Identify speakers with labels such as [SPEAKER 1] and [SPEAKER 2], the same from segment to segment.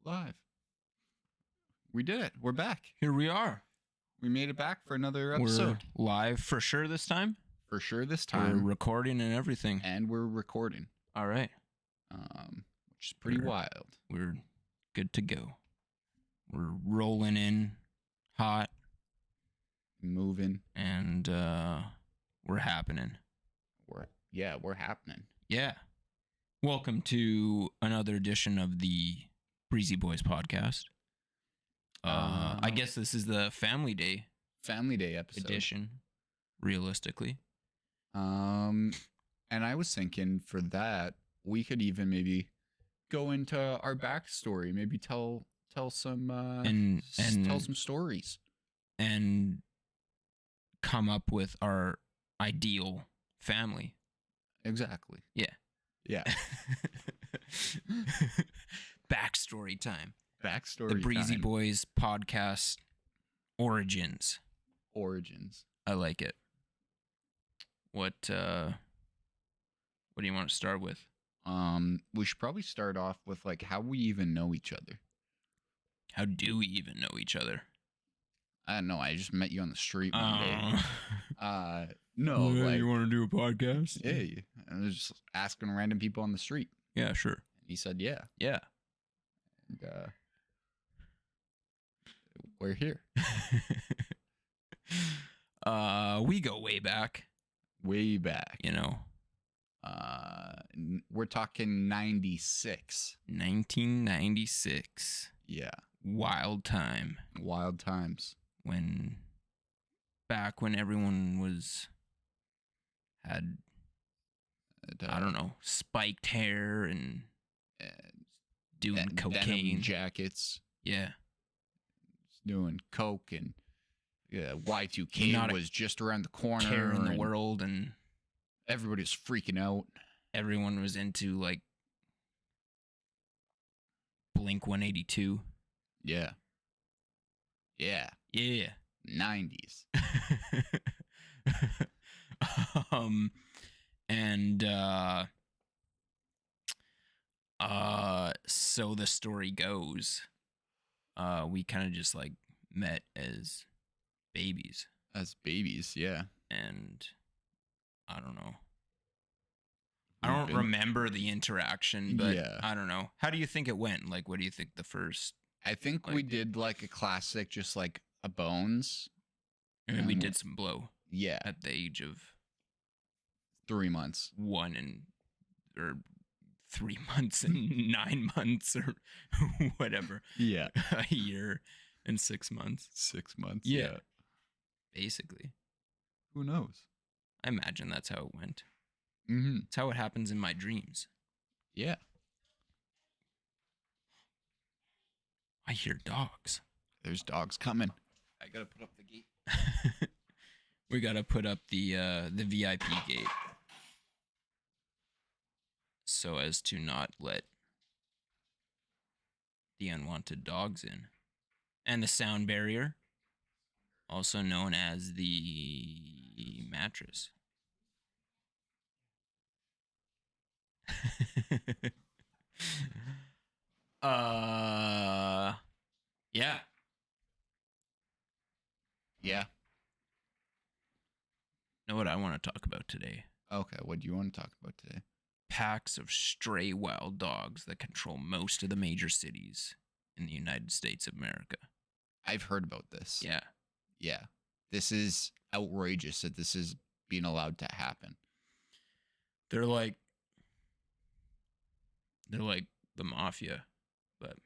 [SPEAKER 1] Live. We did it. We're back.
[SPEAKER 2] Here we are.
[SPEAKER 1] We made it back for another episode.
[SPEAKER 2] We're live for sure this time.
[SPEAKER 1] For sure this
[SPEAKER 2] We're
[SPEAKER 1] time.
[SPEAKER 2] recording and everything.
[SPEAKER 1] And we're recording.
[SPEAKER 2] All right.
[SPEAKER 1] Which is pretty wild.
[SPEAKER 2] We're good to go. We're rolling in hot.
[SPEAKER 1] Moving.
[SPEAKER 2] And we're happening.
[SPEAKER 1] We're happening.
[SPEAKER 2] Yeah. Welcome to another edition of the Breezy Boys podcast. I guess this is the Family Day
[SPEAKER 1] episode.
[SPEAKER 2] edition, realistically.
[SPEAKER 1] And I was thinking for that, we could even maybe go into our backstory, maybe tell some tell some stories.
[SPEAKER 2] And come up with our ideal family.
[SPEAKER 1] Exactly.
[SPEAKER 2] Yeah.
[SPEAKER 1] Yeah.
[SPEAKER 2] Backstory time.
[SPEAKER 1] Backstory.
[SPEAKER 2] The Breezy
[SPEAKER 1] time.
[SPEAKER 2] Boys podcast origins. I like it. What do you want to start with?
[SPEAKER 1] We should probably start off with like how we even know each other.
[SPEAKER 2] How do we even know each other?
[SPEAKER 1] I don't know. I just met you on the street one day. No, like,
[SPEAKER 2] you want to do a podcast?
[SPEAKER 1] Yeah, I was just asking random people on the street.
[SPEAKER 2] Yeah, sure.
[SPEAKER 1] He said, yeah.
[SPEAKER 2] Yeah.
[SPEAKER 1] And, we're here.
[SPEAKER 2] We go way back.
[SPEAKER 1] Way back.
[SPEAKER 2] You know.
[SPEAKER 1] We're talking 96.
[SPEAKER 2] 1996.
[SPEAKER 1] Yeah.
[SPEAKER 2] Wild time.
[SPEAKER 1] Wild times.
[SPEAKER 2] Back when everyone had I don't know, spiked hair and doing cocaine.
[SPEAKER 1] Denim jackets.
[SPEAKER 2] Yeah.
[SPEAKER 1] Doing coke and Y2K was just around the corner.
[SPEAKER 2] Care in the world, and
[SPEAKER 1] everybody was freaking out.
[SPEAKER 2] Everyone was into like Blink 182.
[SPEAKER 1] Yeah. Yeah.
[SPEAKER 2] Yeah.
[SPEAKER 1] 90s.
[SPEAKER 2] So the story goes, we kind of just like met as babies.
[SPEAKER 1] Yeah.
[SPEAKER 2] And I don't know. I don't remember the interaction, but yeah. I don't know. How do you think it went? Like, what do you think the first?
[SPEAKER 1] I think we did like a classic, just like a bones.
[SPEAKER 2] And we did some blow.
[SPEAKER 1] Yeah.
[SPEAKER 2] At the age of
[SPEAKER 1] 3 months.
[SPEAKER 2] 3 months and 9 months or whatever.
[SPEAKER 1] Yeah.
[SPEAKER 2] A year and 6 months.
[SPEAKER 1] 6 months.
[SPEAKER 2] Yeah. Basically.
[SPEAKER 1] Who knows?
[SPEAKER 2] I imagine that's how it went.
[SPEAKER 1] Mm-hmm.
[SPEAKER 2] It's how it happens in my dreams.
[SPEAKER 1] Yeah.
[SPEAKER 2] I hear dogs.
[SPEAKER 1] There's dogs coming.
[SPEAKER 2] I gotta put up the gate. We gotta put up the VIP gate so as to not let the unwanted dogs in. And the sound barrier, also known as the mattress. Yeah.
[SPEAKER 1] Yeah.
[SPEAKER 2] Know what I want to talk about today?
[SPEAKER 1] Okay, what do you want to talk about today?
[SPEAKER 2] Packs of stray wild dogs that control most of the major cities in the United States of America.
[SPEAKER 1] I've heard about this.
[SPEAKER 2] Yeah.
[SPEAKER 1] Yeah. This is outrageous that this is being allowed to happen.
[SPEAKER 2] They're like the mafia, but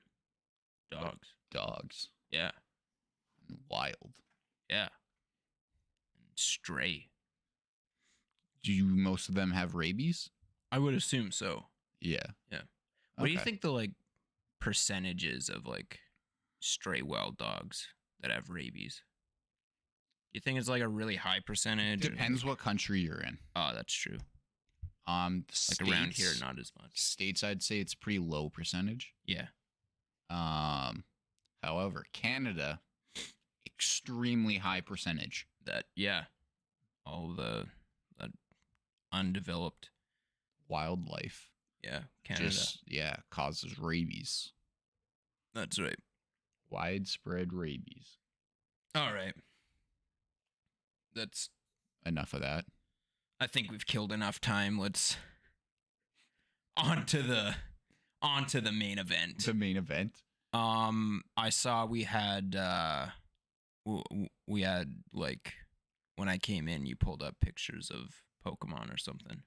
[SPEAKER 2] dogs.
[SPEAKER 1] Dogs.
[SPEAKER 2] Yeah.
[SPEAKER 1] Wild.
[SPEAKER 2] Yeah. And stray.
[SPEAKER 1] Do most of them have rabies?
[SPEAKER 2] I would assume so.
[SPEAKER 1] Yeah.
[SPEAKER 2] Yeah. What do you think the like percentages of like stray wild dogs that have rabies? You think it's like a really high percentage?
[SPEAKER 1] Depends what country you're in.
[SPEAKER 2] Oh, that's true.
[SPEAKER 1] Like
[SPEAKER 2] states, around here, not as much.
[SPEAKER 1] States, I'd say it's pretty low percentage.
[SPEAKER 2] Yeah.
[SPEAKER 1] However, Canada, extremely high percentage.
[SPEAKER 2] All the undeveloped
[SPEAKER 1] wildlife.
[SPEAKER 2] Yeah, Canada.
[SPEAKER 1] Causes rabies.
[SPEAKER 2] That's right.
[SPEAKER 1] Widespread rabies.
[SPEAKER 2] All right. That's
[SPEAKER 1] enough of that.
[SPEAKER 2] I think we've killed enough time. Let's on to the main event.
[SPEAKER 1] The main event.
[SPEAKER 2] I saw we had like when I came in, you pulled up pictures of Pokemon or something.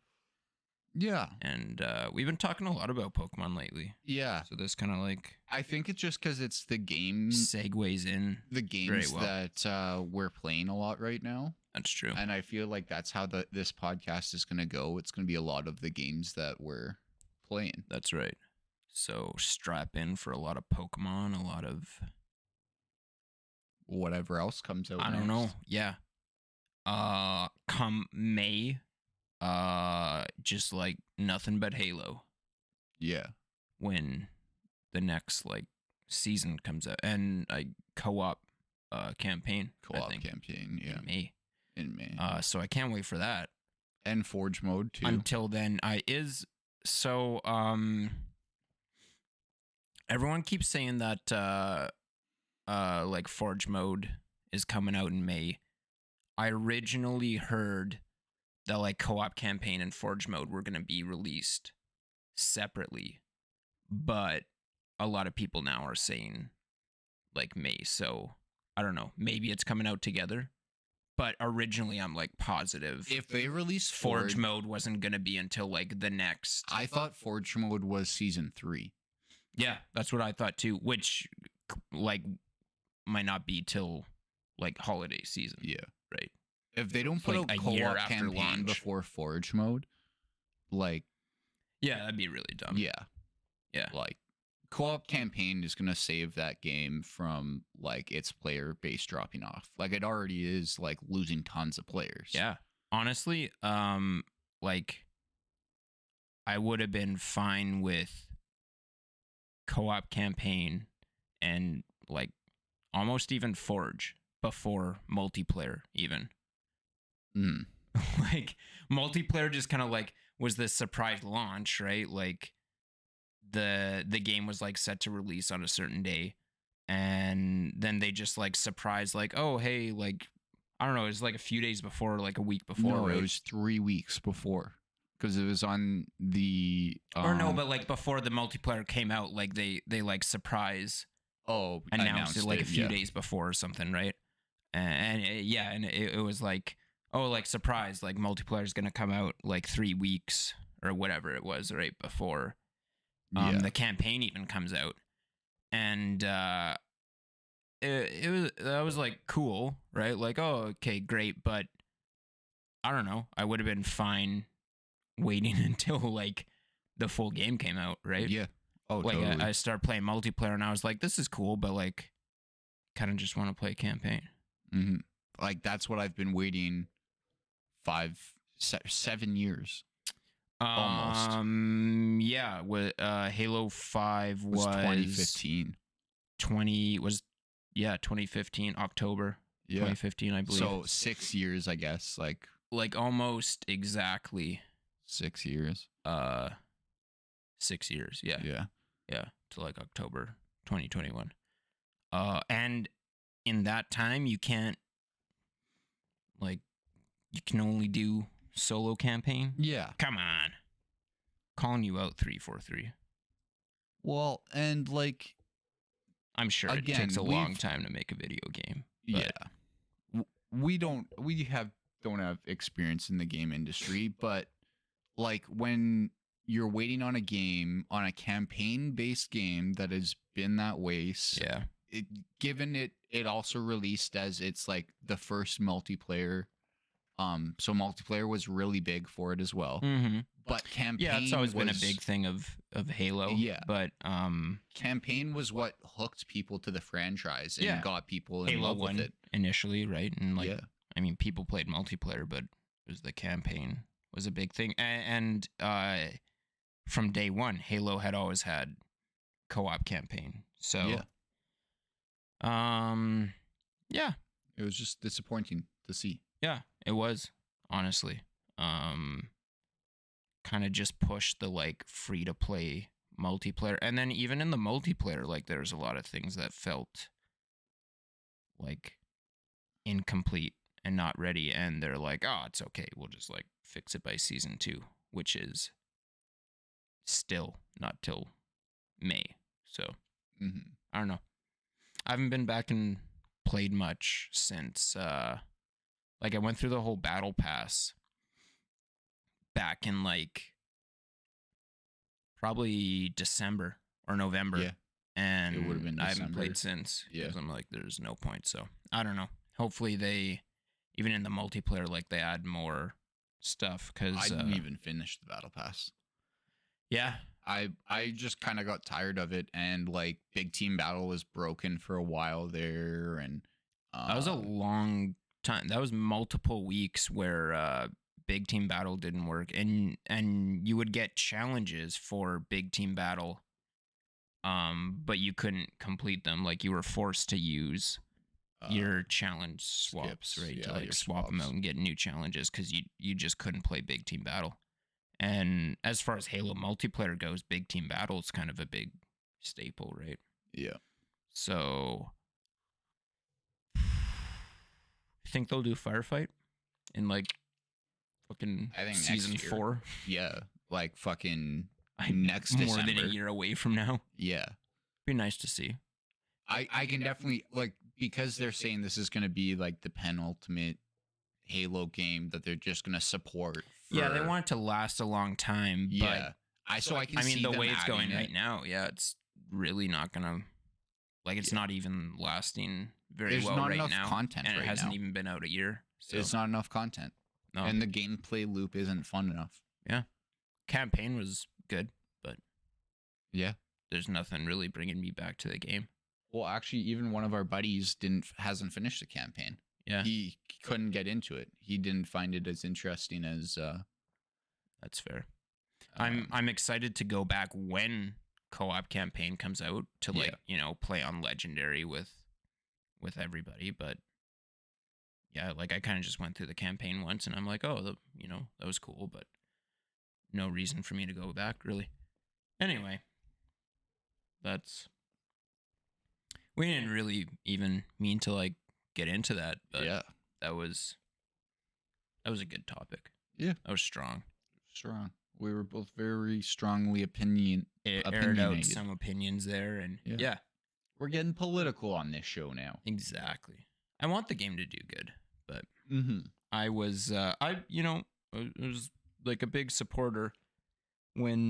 [SPEAKER 1] Yeah.
[SPEAKER 2] And we've been talking a lot about Pokemon lately.
[SPEAKER 1] Yeah.
[SPEAKER 2] So this kind of like...
[SPEAKER 1] I think it's just because it's the game...
[SPEAKER 2] segues in
[SPEAKER 1] the games that we're playing a lot right now.
[SPEAKER 2] That's true.
[SPEAKER 1] And I feel like that's how this podcast is going to go. It's going to be a lot of the games that we're playing.
[SPEAKER 2] That's right. So strap in for a lot of Pokemon, a lot of...
[SPEAKER 1] whatever else comes out
[SPEAKER 2] I don't know. Yeah. Come May... just like nothing but Halo.
[SPEAKER 1] Yeah.
[SPEAKER 2] When the next like season comes out and a co-op campaign.
[SPEAKER 1] Campaign, yeah. In May.
[SPEAKER 2] So I can't wait for that.
[SPEAKER 1] And Forge mode too.
[SPEAKER 2] Until then, everyone keeps saying that like Forge mode is coming out in May. I originally heard that like co-op campaign and Forge mode were going to be released separately, but a lot of people now are saying like May. So I don't know, maybe it's coming out together, but originally I'm like positive
[SPEAKER 1] if they release
[SPEAKER 2] Forge mode wasn't going to be until like the next.
[SPEAKER 1] I thought Forge mode was season 3.
[SPEAKER 2] Yeah, that's what I thought too, which like might not be till like holiday season.
[SPEAKER 1] Yeah.
[SPEAKER 2] Right.
[SPEAKER 1] If they don't put
[SPEAKER 2] like
[SPEAKER 1] a co-op campaign before Forge mode, like...
[SPEAKER 2] yeah, that'd be really dumb.
[SPEAKER 1] Yeah.
[SPEAKER 2] Yeah.
[SPEAKER 1] Like, co-op campaign is going to save that game from, like, its player base dropping off. Like, it already is, like, losing tons of players.
[SPEAKER 2] Yeah. Honestly, like, I would have been fine with co-op campaign and, like, almost even Forge before multiplayer, even. Like multiplayer just kind of like was this surprise launch, right? Like the game was like set to release on a certain day, and then they just like surprised, like, oh hey, like I don't know, it was like a few days before, like a week before.
[SPEAKER 1] No,
[SPEAKER 2] right?
[SPEAKER 1] It was 3 weeks before, because it was on the
[SPEAKER 2] or no, but like before the multiplayer came out, like they like surprise announced it like a few days before or something, right? And it was like, oh, like surprise, like multiplayer is gonna come out like 3 weeks or whatever it was right before the campaign even comes out, and that was like cool, right? Like, oh, okay, great, but I don't know, I would have been fine waiting until like the full game came out, right?
[SPEAKER 1] Yeah. Oh,
[SPEAKER 2] like
[SPEAKER 1] totally.
[SPEAKER 2] I started playing multiplayer and I was like, this is cool, but like, kind of just want to play campaign.
[SPEAKER 1] Mm-hmm. Like that's what I've been waiting 7 years. Almost.
[SPEAKER 2] Yeah. Halo 5 was
[SPEAKER 1] 2015.
[SPEAKER 2] 2015 October. Yeah. 2015, I believe.
[SPEAKER 1] So 6 years, I guess.
[SPEAKER 2] Like almost exactly
[SPEAKER 1] 6 years.
[SPEAKER 2] 6 years. Yeah.
[SPEAKER 1] Yeah.
[SPEAKER 2] Yeah. To like October 2021. And in that time, you can't, like, you can only do solo campaign.
[SPEAKER 1] Yeah.
[SPEAKER 2] Come on. Calling you out, 343.
[SPEAKER 1] Well, and like,
[SPEAKER 2] I'm sure it takes a long time to make a video game.
[SPEAKER 1] Yeah. We don't have experience in the game industry, but like when you're waiting on a game, on a campaign-based game that has been that way.
[SPEAKER 2] Yeah.
[SPEAKER 1] Given it also released as it's like the first multiplayer So multiplayer was really big for it as well.
[SPEAKER 2] Mm-hmm.
[SPEAKER 1] But campaign,
[SPEAKER 2] yeah, it's always been a big thing of Halo.
[SPEAKER 1] Yeah,
[SPEAKER 2] but
[SPEAKER 1] campaign was what hooked people to the franchise and got people in
[SPEAKER 2] Halo
[SPEAKER 1] love with it
[SPEAKER 2] initially, right? And like,
[SPEAKER 1] yeah.
[SPEAKER 2] I mean, people played multiplayer, but it was the campaign was a big thing. And from day one, Halo had always had co-op campaign. So, yeah,
[SPEAKER 1] it was just disappointing to see.
[SPEAKER 2] Yeah, it was, honestly. Kind of just pushed the like free to play multiplayer. And then even in the multiplayer, like there's a lot of things that felt like incomplete and not ready. And they're like, oh, it's okay. We'll just like fix it by season 2, which is still not till May. So I don't know. I haven't been back and played much since like I went through the whole battle pass back in like probably December or November.
[SPEAKER 1] Yeah.
[SPEAKER 2] And
[SPEAKER 1] it would have been
[SPEAKER 2] I haven't played since because I'm like, there's no point. So I don't know. Hopefully they, even in the multiplayer, like they add more stuff. Because
[SPEAKER 1] I didn't even finish the battle pass.
[SPEAKER 2] Yeah.
[SPEAKER 1] I just kind of got tired of it, and like big team battle was broken for a while there, and
[SPEAKER 2] that was a long time. That was multiple weeks where big team battle didn't work, and you would get challenges for big team battle, but you couldn't complete them. Like you were forced to use your challenge swaps, right? To like swap them out and get new challenges because you just couldn't play big team battle. And as far as Halo multiplayer goes, big team battle is kind of a big staple, right?
[SPEAKER 1] Yeah.
[SPEAKER 2] So I think they'll do Firefight in like fucking season 4.
[SPEAKER 1] Yeah, like fucking next
[SPEAKER 2] more
[SPEAKER 1] December.
[SPEAKER 2] Than a year away from now.
[SPEAKER 1] Yeah,
[SPEAKER 2] be nice to see.
[SPEAKER 1] I can definitely like, because they're saying this is going to be like the penultimate Halo game that they're just going to support.
[SPEAKER 2] Yeah, they want it to last a long time.
[SPEAKER 1] Yeah,
[SPEAKER 2] but
[SPEAKER 1] I
[SPEAKER 2] mean, the way it's going right now, yeah, it's really not gonna. Like, it's not even lasting very well right now. There's not enough
[SPEAKER 1] content,
[SPEAKER 2] and it hasn't even been out a year. So
[SPEAKER 1] it's not enough content, and the gameplay loop isn't fun enough.
[SPEAKER 2] Yeah, campaign was good, but
[SPEAKER 1] yeah,
[SPEAKER 2] there's nothing really bringing me back to the game.
[SPEAKER 1] Well, actually, even one of our buddies hasn't finished the campaign.
[SPEAKER 2] Yeah,
[SPEAKER 1] he couldn't get into it. He didn't find it as interesting as.
[SPEAKER 2] That's fair. I'm excited to go back when co-op campaign comes out to like play on Legendary with everybody. But yeah, like I kind of just went through the campaign once and I'm like, oh, that was cool, but no reason for me to go back really. Anyway, we didn't really even mean to like get into that, but
[SPEAKER 1] yeah,
[SPEAKER 2] that was a good topic.
[SPEAKER 1] Yeah,
[SPEAKER 2] that was strong.
[SPEAKER 1] We were both very strongly
[SPEAKER 2] aired out some opinions there, and yeah,
[SPEAKER 1] we're getting political on this show now.
[SPEAKER 2] Exactly. I want the game to do good, but I was I was like a big supporter when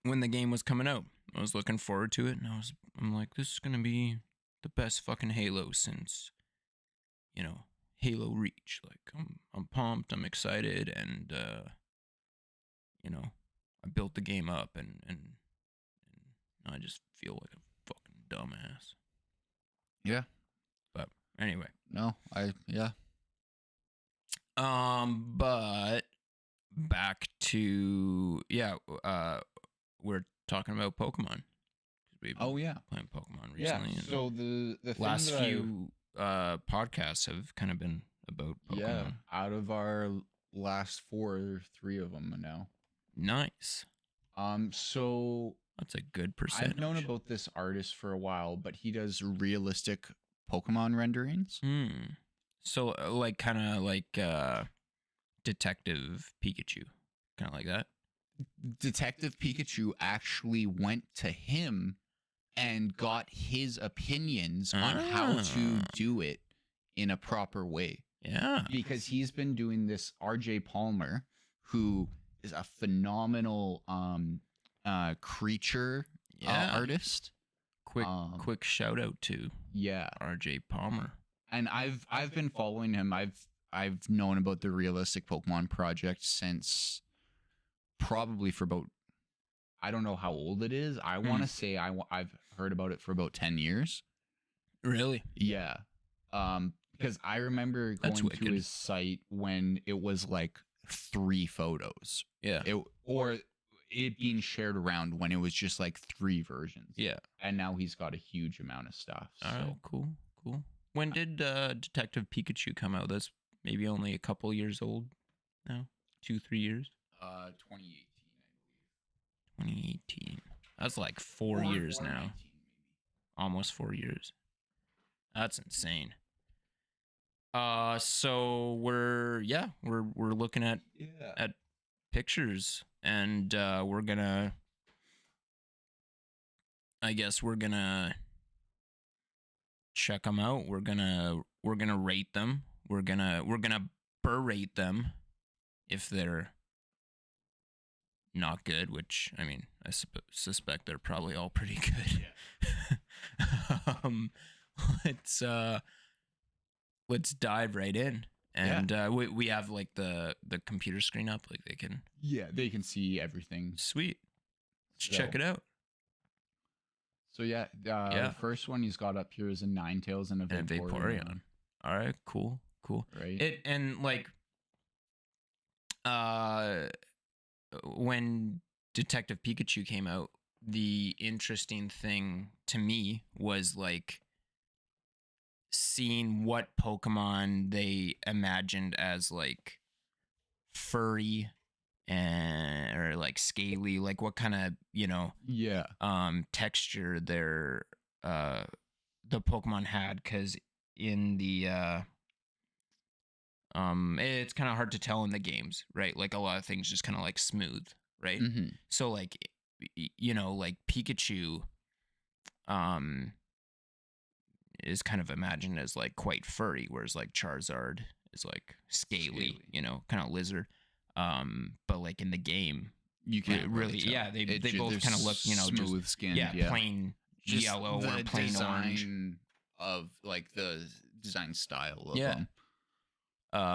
[SPEAKER 2] the game was coming out. I was looking forward to it, and I'm like, this is gonna be the best fucking Halo since Halo Reach. Like I'm pumped, I'm excited, and I built the game up, and I just feel like a fucking dumbass.
[SPEAKER 1] Yeah.
[SPEAKER 2] But anyway.
[SPEAKER 1] No,
[SPEAKER 2] but back to we're talking about Pokemon. We've been playing Pokemon recently.
[SPEAKER 1] Yeah. So the
[SPEAKER 2] last few podcasts have kind of been about Pokemon. Yeah.
[SPEAKER 1] Out of our last 4, 3 of them now.
[SPEAKER 2] Nice.
[SPEAKER 1] So
[SPEAKER 2] that's a good percentage.
[SPEAKER 1] I've known about this artist for a while, but he does realistic Pokemon renderings.
[SPEAKER 2] So like kind of like Detective Pikachu, kind of like that.
[SPEAKER 1] Detective Pikachu actually went to him and got his opinions on how to do it in a proper way.
[SPEAKER 2] Yeah.
[SPEAKER 1] Because he's been doing this, RJ Palmer, who is a phenomenal creature artist.
[SPEAKER 2] Quick shout out to RJ Palmer.
[SPEAKER 1] And I've been following him. I've I've known about the realistic Pokemon project since probably for about, I don't know how old it is. I want to say I've heard about it for about 10 years.
[SPEAKER 2] Really?
[SPEAKER 1] Yeah. Because I remember going to his site when it was like 3 photos.
[SPEAKER 2] Yeah.
[SPEAKER 1] Or it being shared around when it was just like 3 versions.
[SPEAKER 2] Yeah.
[SPEAKER 1] And now he's got a huge amount of stuff.
[SPEAKER 2] All right, cool. When did Detective Pikachu come out? That's maybe only a couple years old now. 2-3 years.
[SPEAKER 1] 2018, I
[SPEAKER 2] believe. 2018. That's like 4 years now.
[SPEAKER 1] 19,
[SPEAKER 2] almost 4 years. That's insane. So we're looking at pictures, and we're gonna check them out. We're gonna rate them. We're gonna berate them if they're not good, which I mean, I suspect they're probably all pretty good. Yeah. Let's dive right in. And we have like the computer screen up, like they can.
[SPEAKER 1] Yeah, they can see everything.
[SPEAKER 2] Sweet. Let's check it out.
[SPEAKER 1] So the first one he's got up here is a Ninetales and a Vaporeon.
[SPEAKER 2] All right, cool.
[SPEAKER 1] Right.
[SPEAKER 2] When Detective Pikachu came out, the interesting thing to me was like seeing what Pokemon they imagined as like furry or like scaly, like what kind of texture their the Pokemon had, because in the it's kind of hard to tell in the games, right? Like a lot of things just kind of like smooth, right?
[SPEAKER 1] Mm-hmm.
[SPEAKER 2] So like like Pikachu is kind of imagined as like quite furry, whereas like Charizard is like scaly. Kind of lizard. But like in the game,
[SPEAKER 1] you can't really tell.
[SPEAKER 2] Yeah, they both kind of look,
[SPEAKER 1] smooth
[SPEAKER 2] just
[SPEAKER 1] skinned,
[SPEAKER 2] plain just yellow or plain orange.
[SPEAKER 1] Of like the design style of them.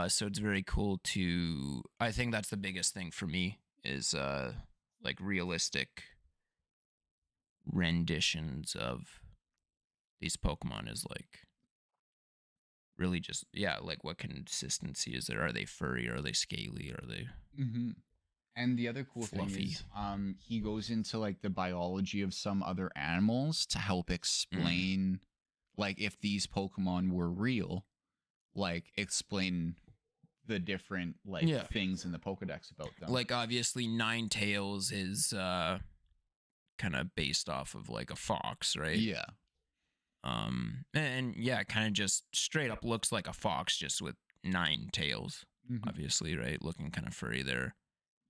[SPEAKER 2] So it's very cool to. I think that's the biggest thing for me is like realistic renditions of these Pokemon is like really just like what consistency is there? Are they furry? Are they scaly? Are they?
[SPEAKER 1] Mm-hmm. And the other cool
[SPEAKER 2] fluffy?
[SPEAKER 1] Thing is, he goes into like the biology of some other animals to help explain, like if these Pokemon were real, like explain the different things in the Pokedex about them.
[SPEAKER 2] Like obviously Ninetales is kind of based off of like a fox, right?
[SPEAKER 1] Yeah.
[SPEAKER 2] And kind of just straight up looks like a fox, just with 9 tails, obviously, right? Looking kind of furry there.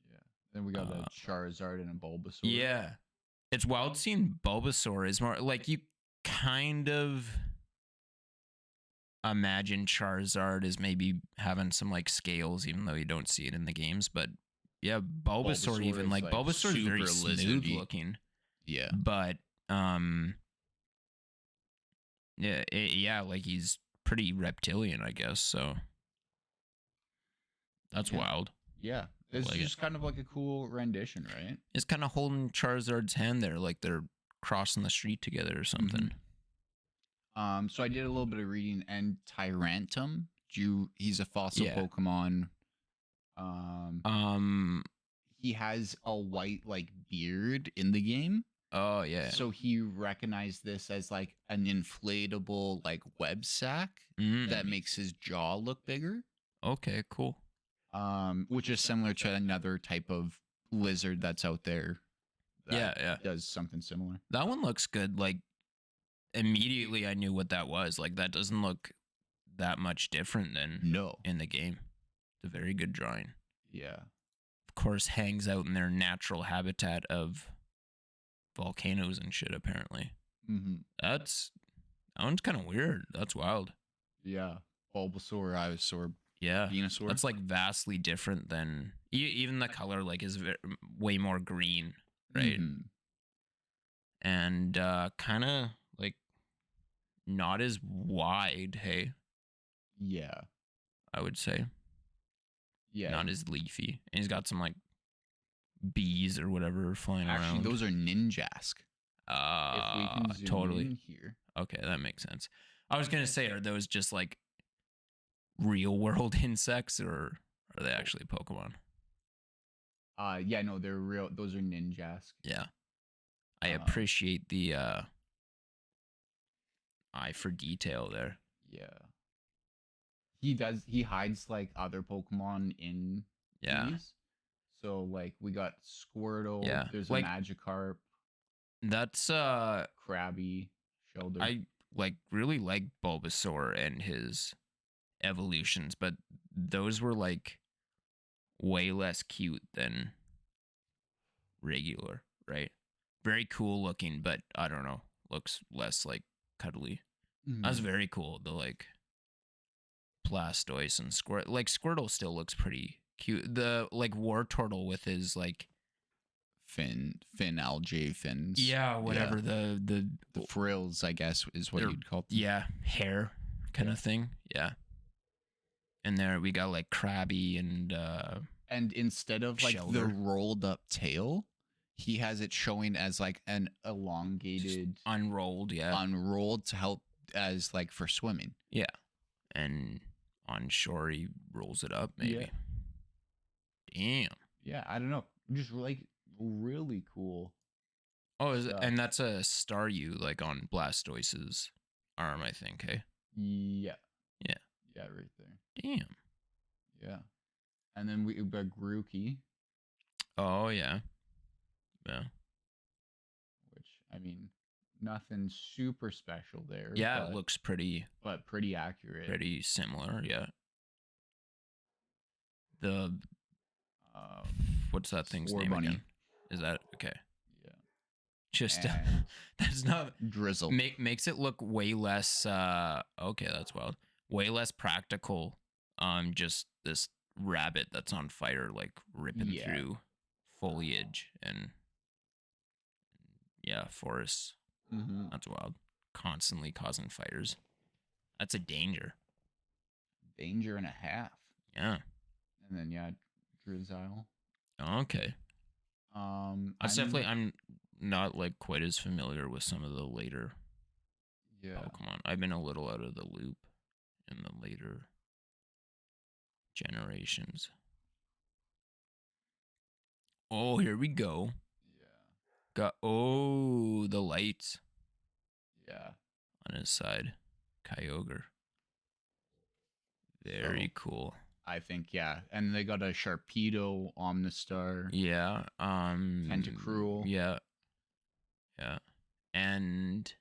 [SPEAKER 1] Yeah. Then we got a Charizard and a Bulbasaur.
[SPEAKER 2] Yeah. It's wild seeing Bulbasaur is more like you kind of imagine Charizard is maybe having some like scales, even though you don't see it in the games. But yeah, Bulbasaur even like Bulbasaur is very smooth looking.
[SPEAKER 1] Yeah.
[SPEAKER 2] But like he's pretty reptilian, I guess. So that's wild.
[SPEAKER 1] Yeah. It's like just kind of like a cool rendition, right?
[SPEAKER 2] It's kind of holding Charizard's hand there, like they're crossing the street together or something.
[SPEAKER 1] So I did a little bit of reading, and Tyrantum, he's a fossil Pokemon. He has a white like beard in the game.
[SPEAKER 2] Oh yeah.
[SPEAKER 1] So he recognized this as like an inflatable like web sack that makes his jaw look bigger.
[SPEAKER 2] Okay, cool.
[SPEAKER 1] Which is similar to another type of lizard that's out there. That does something similar.
[SPEAKER 2] That one looks good. Like immediately I knew what that was. Like that doesn't look that much different than in the game. It's a very good drawing.
[SPEAKER 1] Yeah.
[SPEAKER 2] Of course, hangs out in their natural habitat of volcanoes and shit, apparently. That one's kind of weird. That's wild.
[SPEAKER 1] Yeah. Bulbasaur, Ivysaur, Venusaur.
[SPEAKER 2] That's like vastly different than even the color. Like is way more green, right? And kind of like not as wide. Hey.
[SPEAKER 1] Yeah.
[SPEAKER 2] I would say.
[SPEAKER 1] Yeah.
[SPEAKER 2] Not as leafy. And he's got some like bees or whatever flying
[SPEAKER 1] Actually,
[SPEAKER 2] around.
[SPEAKER 1] those are ninjask. If we can zoom
[SPEAKER 2] Totally.
[SPEAKER 1] in here.
[SPEAKER 2] Okay, that makes sense. I was gonna say, are those just like real world insects, or are they actually Pokemon?
[SPEAKER 1] Yeah, no, they're real. Those are ninjask.
[SPEAKER 2] Yeah, I appreciate the eye for detail there.
[SPEAKER 1] Yeah, he hides like other Pokemon in these. So like we got Squirtle.
[SPEAKER 2] Yeah,
[SPEAKER 1] There's
[SPEAKER 2] like,
[SPEAKER 1] a Magikarp.
[SPEAKER 2] That's
[SPEAKER 1] Krabby, Shelder.
[SPEAKER 2] I like really like Bulbasaur and his evolutions, but those were like way less cute than regular, right? Very cool looking, but I don't know, looks less like cuddly. That's very cool. The like Blastoise and Squirtle, like Squirtle still looks pretty cute. The like War Turtle with his like
[SPEAKER 1] fin algae fins.
[SPEAKER 2] Yeah, whatever.
[SPEAKER 1] Yeah. The frills, I guess, is what you'd call them.
[SPEAKER 2] Yeah, hair kind of thing. Yeah. And there we got like Krabby and
[SPEAKER 1] instead of like
[SPEAKER 2] Shelder.
[SPEAKER 1] the rolled up tail, he has it showing as like an elongated,
[SPEAKER 2] just unrolled
[SPEAKER 1] to help as like for swimming.
[SPEAKER 2] Yeah. And on shore he rolls it up maybe. Yeah. Damn.
[SPEAKER 1] Yeah, I don't know. Just like really cool.
[SPEAKER 2] Oh, and that's a Staryu like on Blastoise's arm, I think, hey?
[SPEAKER 1] Yeah.
[SPEAKER 2] Yeah.
[SPEAKER 1] Yeah, right there.
[SPEAKER 2] Damn.
[SPEAKER 1] Yeah. And then we got Grookey.
[SPEAKER 2] Oh, yeah. Yeah.
[SPEAKER 1] Which, I mean, nothing super special there.
[SPEAKER 2] Yeah, it looks pretty
[SPEAKER 1] accurate.
[SPEAKER 2] Pretty similar, yeah. The what's that thing's name
[SPEAKER 1] Bunny.
[SPEAKER 2] again? Is that okay?
[SPEAKER 1] Yeah.
[SPEAKER 2] Just that's not
[SPEAKER 1] Drizzle.
[SPEAKER 2] Makes it look way less okay, that's wild. Way less practical. Just this rabbit that's on fire, like ripping through foliage and forests. That's wild. Constantly causing fires. That's a danger.
[SPEAKER 1] Danger and a half.
[SPEAKER 2] Yeah.
[SPEAKER 1] And then Drizzile.
[SPEAKER 2] Okay. I'm not like quite as familiar with some of the later Pokemon. I've been a little out of the loop in the later generations. Oh, here we go. Yeah. Got the lights.
[SPEAKER 1] Yeah.
[SPEAKER 2] On his side. Kyogre. Very cool.
[SPEAKER 1] I think, yeah. And they got a Sharpedo, Omnistar.
[SPEAKER 2] Yeah.
[SPEAKER 1] Tentacruel.
[SPEAKER 2] Yeah. Yeah. And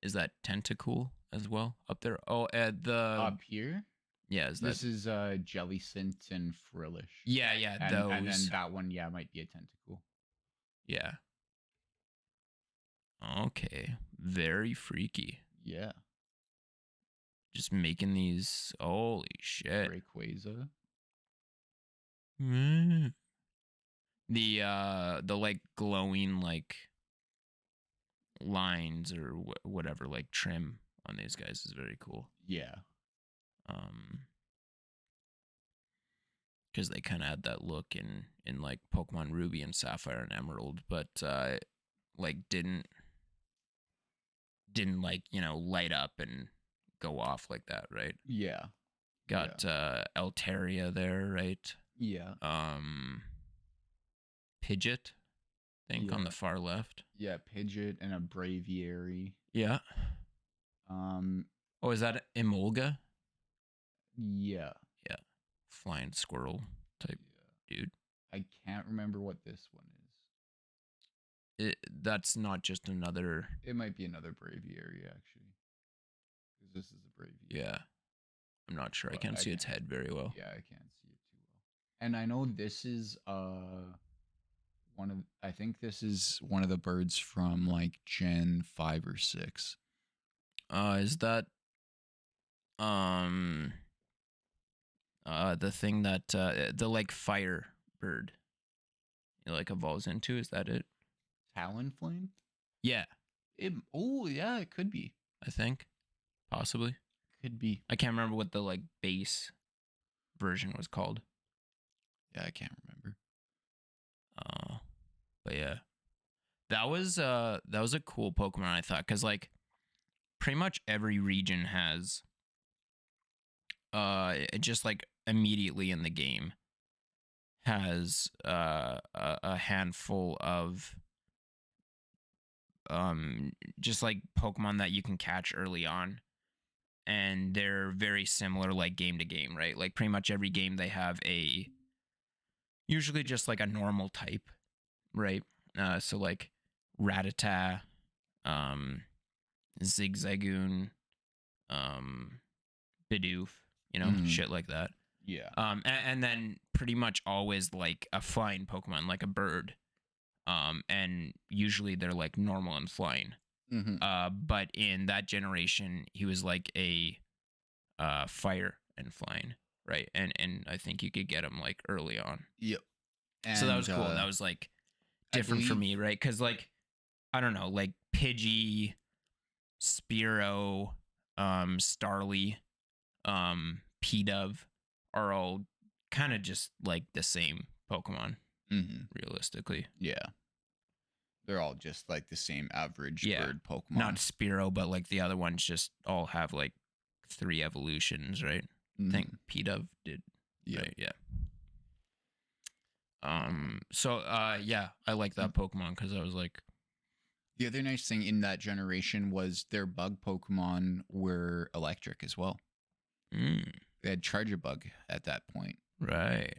[SPEAKER 2] is that Tentacool as well up there? Oh, at the
[SPEAKER 1] up here?
[SPEAKER 2] Yeah,
[SPEAKER 1] this is Jellicent and Frillish.
[SPEAKER 2] Yeah,
[SPEAKER 1] those. And then that one, might be a Tentacool.
[SPEAKER 2] Yeah. Okay. Very freaky.
[SPEAKER 1] Yeah.
[SPEAKER 2] Just making these. Holy shit.
[SPEAKER 1] Rayquaza.
[SPEAKER 2] The like glowing like lines or whatever, like trim on these guys is very cool.
[SPEAKER 1] Yeah.
[SPEAKER 2] Because they kind of had that look in like Pokemon Ruby and Sapphire and Emerald, but like didn't like light up and go off like that, right?
[SPEAKER 1] Yeah.
[SPEAKER 2] Got Altaria there, right?
[SPEAKER 1] Yeah.
[SPEAKER 2] Pidgeot, I think, on the far left.
[SPEAKER 1] Yeah, Pidgeot and a Braviary.
[SPEAKER 2] Yeah. Oh, is that Emolga?
[SPEAKER 1] Yeah.
[SPEAKER 2] Yeah. Flying squirrel type dude.
[SPEAKER 1] I can't remember what this one is.
[SPEAKER 2] That's not just another.
[SPEAKER 1] It might be another Braviary, actually. Because this is a Braviary.
[SPEAKER 2] Yeah. I'm not sure. I can't see its head very well.
[SPEAKER 1] Yeah, I can't see it too well. And I know this is I think this is one of the birds from like Gen 5 or 6.
[SPEAKER 2] Is that the thing that the like fire bird it like evolves into? Is that it?
[SPEAKER 1] Talonflame?
[SPEAKER 2] Yeah.
[SPEAKER 1] Yeah, it could be.
[SPEAKER 2] I think possibly
[SPEAKER 1] could be.
[SPEAKER 2] I can't remember what the like base version was called.
[SPEAKER 1] Yeah, I can't remember.
[SPEAKER 2] But yeah, that was a cool Pokemon, I thought, because like pretty much every region has just like immediately in the game has a handful of just like Pokemon that you can catch early on, and they're very similar like game to game, right? Like pretty much every game they have a usually just like a normal type, right? So like Rattata, um, Zigzagoon, um, Bidoof, shit like that.
[SPEAKER 1] Yeah.
[SPEAKER 2] And then pretty much always like a flying Pokemon, like a bird. And usually they're like normal and flying. But in that generation, he was like a fire and flying, right? And I think you could get him like early on.
[SPEAKER 1] Yep. And
[SPEAKER 2] so that was cool. That was like different for me, right? Because like I don't know, like Pidgey, Spearow, Starly, P-Dove are all kind of just like the same Pokemon, realistically.
[SPEAKER 1] Yeah. They're all just like the same average bird Pokemon.
[SPEAKER 2] Not Spearow, but like the other ones just all have like 3 evolutions, right? I think P-Dove did. Right? Yeah. So yeah, I like that Pokemon because I was like,
[SPEAKER 1] the other nice thing in that generation was their bug Pokemon were electric as well. They had Charger Bug at that point.
[SPEAKER 2] Right.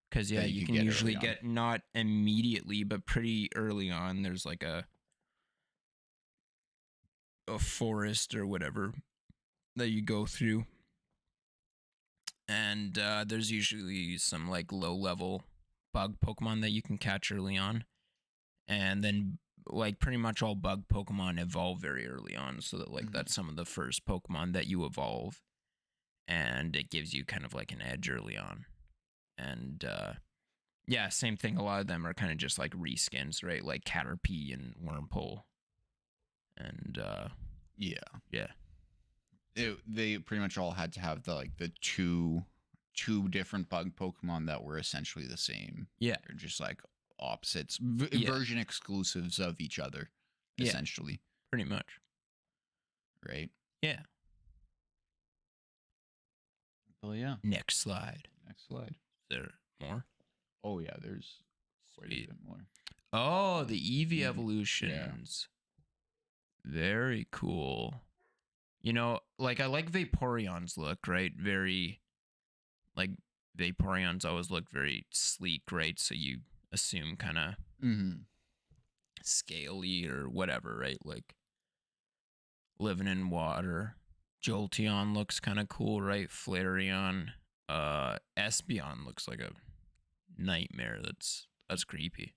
[SPEAKER 2] Because, yeah, you can usually get not immediately, but pretty early on. There's like a forest or whatever that you go through. And there's usually some like low level bug Pokemon that you can catch early on. And then like pretty much all bug Pokemon evolve very early on. So that like that's some of the first Pokemon that you evolve. And it gives you kind of like an edge early on. And yeah, same thing. A lot of them are kind of just like reskins, right? Like Caterpie and Wurmple. And yeah.
[SPEAKER 1] They pretty much all had to have the two different bug Pokemon that were essentially the same.
[SPEAKER 2] Yeah.
[SPEAKER 1] They're just like opposites, version exclusives of each other, essentially.
[SPEAKER 2] Pretty much.
[SPEAKER 1] Right?
[SPEAKER 2] Yeah.
[SPEAKER 1] Oh, yeah.
[SPEAKER 2] Next slide.
[SPEAKER 1] Next slide.
[SPEAKER 2] Is there more?
[SPEAKER 1] Oh, yeah. There's quite a bit more.
[SPEAKER 2] Oh, the Eevee evolutions. Yeah. Very cool. Like I like Vaporeon's look, right? Very, like, Vaporeon's always looked very sleek, right? So you assume kind of scaly or whatever, right? Like living in water. Jolteon looks kind of cool, right? Flareon. Espeon looks like a nightmare. That's creepy.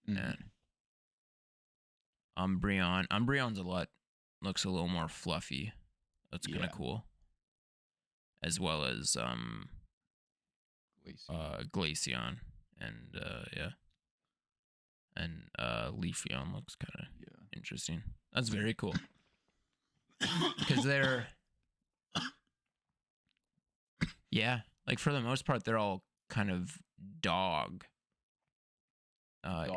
[SPEAKER 2] And Umbreon's looks a little more fluffy. That's kind of cool. As well as Glaceon and yeah. And Leafeon looks kind of interesting. That's very cool. Because they're like for the most part they're all kind of dog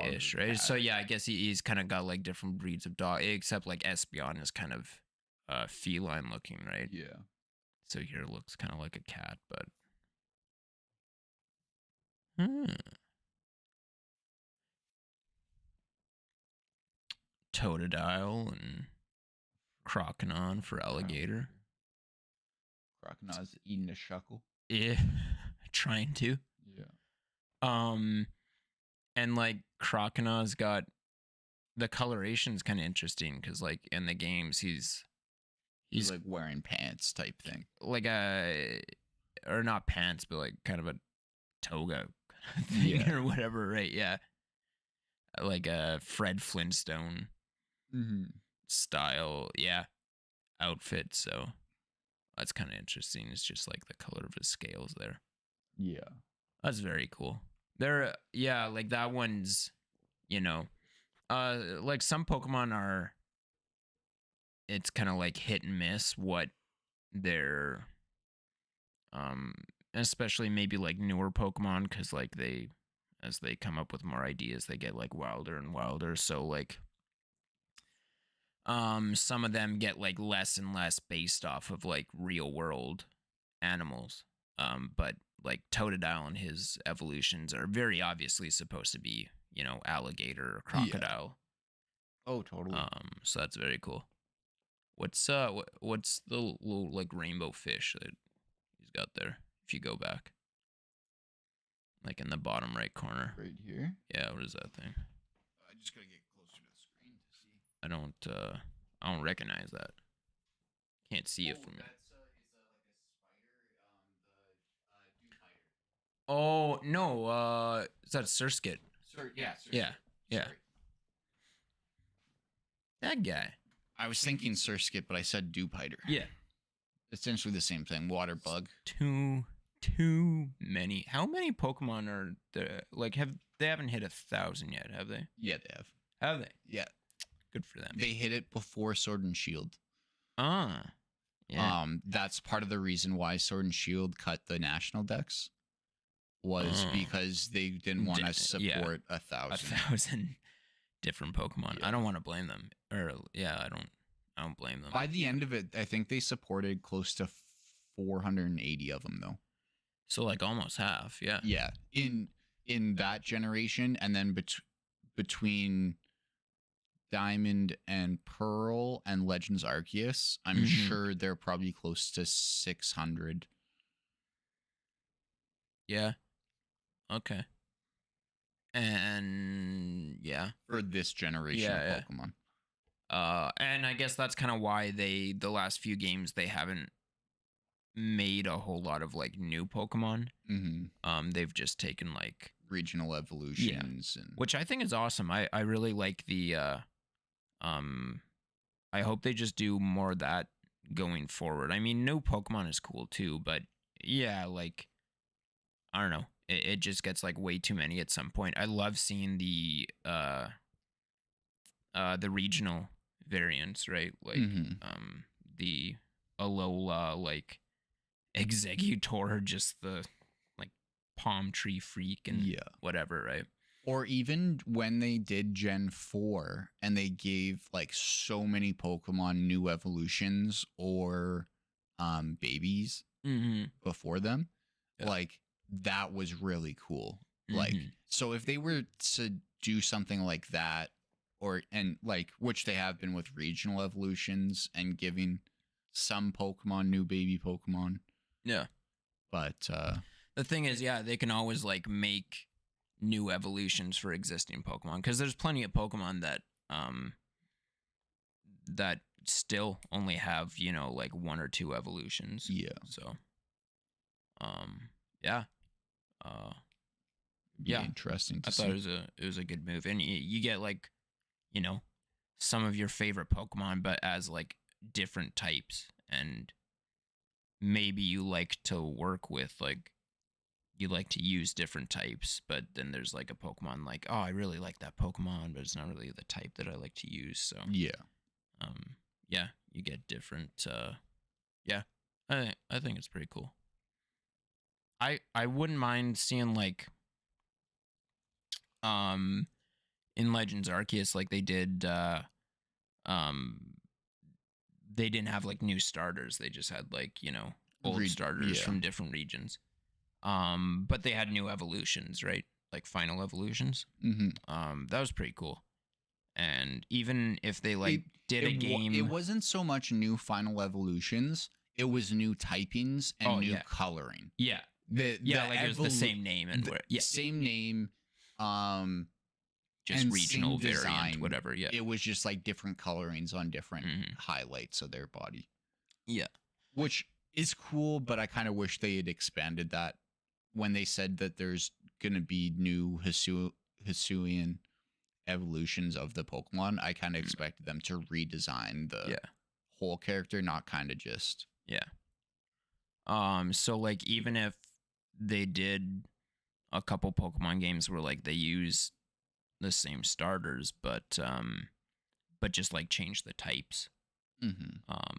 [SPEAKER 2] ish, right? So yeah, I guess he's kind of got like different breeds of dog, except like Espeon is kind of feline looking, right?
[SPEAKER 1] Yeah.
[SPEAKER 2] So here it looks kind of like a cat, but Totodile and Croconon for alligator.
[SPEAKER 1] Croconaw's eating a shuckle.
[SPEAKER 2] Yeah, trying to.
[SPEAKER 1] Yeah.
[SPEAKER 2] And like Croconaw's got the coloration's kind of interesting because like in the games he's
[SPEAKER 1] like wearing pants type thing,
[SPEAKER 2] like or not pants, but like kind of a toga thing or whatever, right? Yeah, like a Fred Flintstone style, outfit. So that's kind of interesting. It's just like the color of his scales there.
[SPEAKER 1] Yeah,
[SPEAKER 2] that's very cool. There, like that one's, like some Pokemon are. It's kind of like hit and miss what their especially maybe like newer Pokemon, because like as they come up with more ideas, they get like wilder and wilder. So like some of them get like less and less based off of like real world animals. But like Totodile and his evolutions are very obviously supposed to be, alligator or crocodile.
[SPEAKER 1] Yeah. Oh, totally.
[SPEAKER 2] So that's very cool. What's what's the little like rainbow fish that he's got there? If you go back, like in the bottom right corner.
[SPEAKER 1] Right here.
[SPEAKER 2] Yeah, what is that thing?
[SPEAKER 1] I just gotta get closer to the screen to see.
[SPEAKER 2] I don't recognize that. Can't see it from here. Oh no, is that Surskit?
[SPEAKER 1] Yeah.
[SPEAKER 2] Yeah. Yeah. Sorry. That guy.
[SPEAKER 1] I was thinking Surskit, but I said Dewpider.
[SPEAKER 2] Yeah.
[SPEAKER 1] Essentially the same thing. Water bug.
[SPEAKER 2] Too many. How many Pokemon are there? Like, they haven't hit 1,000 yet, have they?
[SPEAKER 1] Yeah, they have.
[SPEAKER 2] Have they?
[SPEAKER 1] Yeah.
[SPEAKER 2] Good for them.
[SPEAKER 1] They hit it before Sword and Shield.
[SPEAKER 2] Ah. Yeah.
[SPEAKER 1] That's part of the reason why Sword and Shield cut the national decks. Was because they didn't want to support 1,000.
[SPEAKER 2] 1,000 different Pokemon. Yeah. I don't want to blame them. Or I don't blame them.
[SPEAKER 1] By the end of it, I think they supported close to 480 of them though.
[SPEAKER 2] So like almost half, yeah.
[SPEAKER 1] Yeah. In that generation, and then between Diamond and Pearl and Legends Arceus, I'm sure they're probably close to 600.
[SPEAKER 2] Yeah. Okay. And yeah,
[SPEAKER 1] for this generation of Pokemon.
[SPEAKER 2] And I guess that's kind of why the last few games they haven't made a whole lot of like new Pokemon. They've just taken like
[SPEAKER 1] regional evolutions, and
[SPEAKER 2] which I think is awesome. I really like the I hope they just do more of that going forward. I mean, new Pokemon is cool too, but yeah, like I don't know. It just gets like way too many at some point. I love seeing the regional variants, right? Like the Alola, like Executor, just the like palm tree freak and whatever, right?
[SPEAKER 1] Or even when they did Gen 4 and they gave like so many Pokemon new evolutions or babies before them, like that was really cool. Like, so if they were to do something like that, and which they have been with regional evolutions and giving some Pokemon new baby Pokemon.
[SPEAKER 2] Yeah.
[SPEAKER 1] But
[SPEAKER 2] the thing is, they can always like make new evolutions for existing Pokemon, because there's plenty of Pokemon that that still only have, like 1 or 2 evolutions.
[SPEAKER 1] Yeah.
[SPEAKER 2] So
[SPEAKER 1] interesting to
[SPEAKER 2] see. I thought it was a good move. And you get like, some of your favorite Pokemon, but as like different types, and maybe you like to work with like you like to use different types, but then there's like a Pokemon like, oh, I really like that Pokemon, but it's not really the type that I like to use. So you get different. I think it's pretty cool. I wouldn't mind seeing like in Legends Arceus, like they did they didn't have like new starters, they just had like old starters from different regions, but they had new evolutions, right? Like final evolutions. That was pretty cool. And even if they did a game,
[SPEAKER 1] it wasn't so much new final evolutions, it was new typings and new coloring.
[SPEAKER 2] Like it was the same name and
[SPEAKER 1] same name,
[SPEAKER 2] just regional variant, whatever.
[SPEAKER 1] It was just like different colorings on different highlights of their body. Which is cool, but I kind of wish they had expanded that when they said that there's gonna be new Hisuian evolutions of the Pokemon. I kind of expected them to redesign the whole character, not kind of just
[SPEAKER 2] so like even if they did a couple Pokemon games where like they use the same starters, but just like change the types,